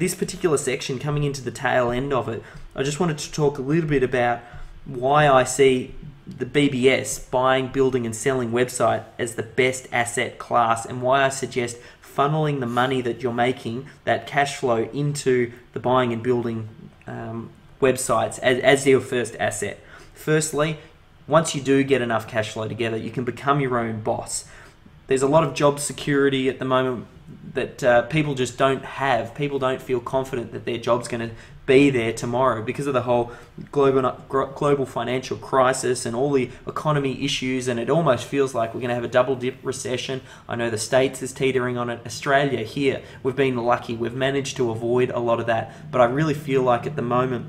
this particular section, coming into the tail end of it, I just wanted to talk a little bit about why I see the BBS, buying, building and selling website, as the best asset class, and why I suggest funneling the money that you're making, that cash flow, into the buying and building websites as your first asset. Firstly, once you do get enough cash flow together, you can become your own boss. There's a lot of job security at the moment that people just don't have. People don't feel confident that their job's going to be there tomorrow because of the whole global financial crisis and all the economy issues, and it almost feels like we're going to have a double dip recession. I know the States is teetering on it. Australia here, we've been lucky. We've managed to avoid a lot of that, but I really feel like at the moment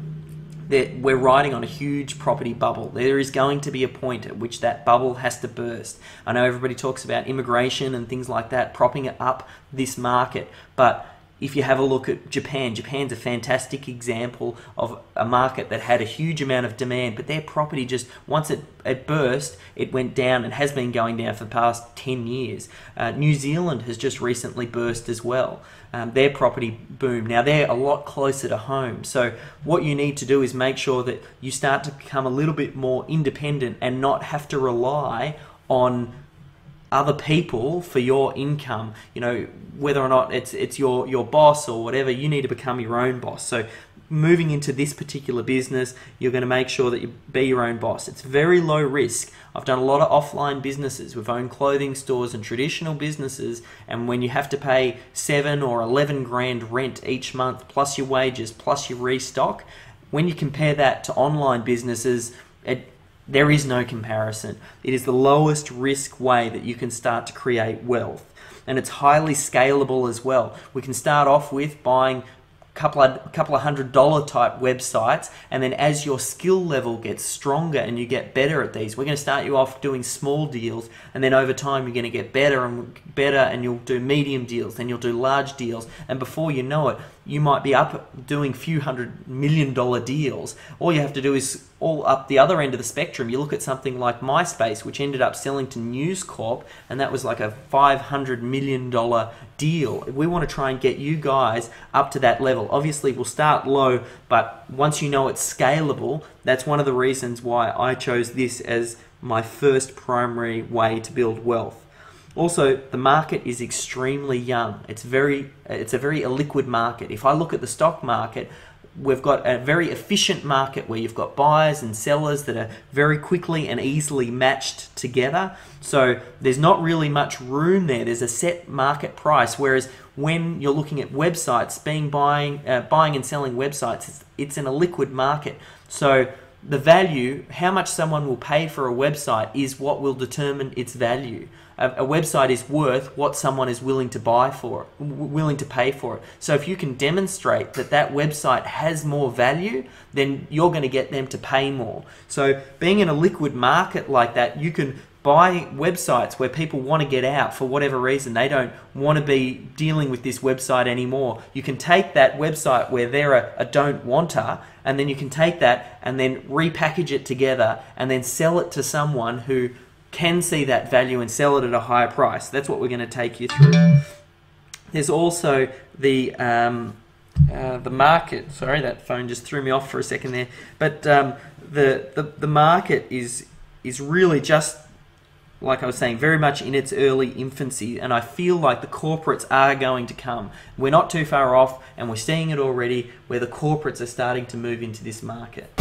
that we're riding on a huge property bubble. There is going to be a point at which that bubble has to burst. I know everybody talks about immigration and things like that propping up this market, but if you have a look at Japan, Japan's a fantastic example of a market that had a huge amount of demand, but their property just, once it burst, it went down and has been going down for the past 10 years. New Zealand has just recently burst as well. Their property boom. Now they're a lot closer to home. So what you need to do is make sure that you start to become a little bit more independent and not have to rely on other people for your income. You know, whether or not it's your boss or whatever, you need to become your own boss. So moving into this particular business, you're going to make sure that you be your own boss. It's very low risk. I've done a lot of offline businesses. We've owned clothing stores and traditional businesses, and when you have to pay 7 or 11 grand rent each month, plus your wages, plus your restock, when you compare that to online businesses, there is no comparison. It is the lowest risk way that you can start to create wealth, and it's highly scalable as well. We can start off with buying couple of $100 type websites, and then as your skill level gets stronger and you get better at these, we're going to start you off doing small deals, and then over time you're going to get better and better, and you'll do medium deals, then you'll do large deals, and before you know it, you might be up doing few $100 million deals. All you have to do is all up the other end of the spectrum. You look at something like MySpace, which ended up selling to News Corp, and that was like a $500 million deal. We want to try and get you guys up to that level. Obviously, we'll start low, but once you know it's scalable, that's one of the reasons why I chose this as my first primary way to build wealth. Also, the market is extremely young. It's a very illiquid market. If I look at the stock market, we've got a very efficient market where you've got buyers and sellers that are very quickly and easily matched together. So there's not really much room there. There's a set market price, whereas when you're looking at websites, buying and selling websites, it's an illiquid market. So the value, how much someone will pay for a website, is what will determine its value. A website is worth what someone is willing to pay for it. So if you can demonstrate that that website has more value, then you're going to get them to pay more. So being in a liquid market like that, you can buy websites where people want to get out for whatever reason. They don't want to be dealing with this website anymore. You can take that website where they're a don't wanter, and then you can take that and then repackage it together and then sell it to someone who can see that value and sell it at a higher price. That's what we're going to take you through. There's also the market. Sorry, that phone just threw me off for a second there. But the market is really just, like I was saying, very much in its early infancy, and I feel like the corporates are going to come. We're not too far off, and we're seeing it already where the corporates are starting to move into this market.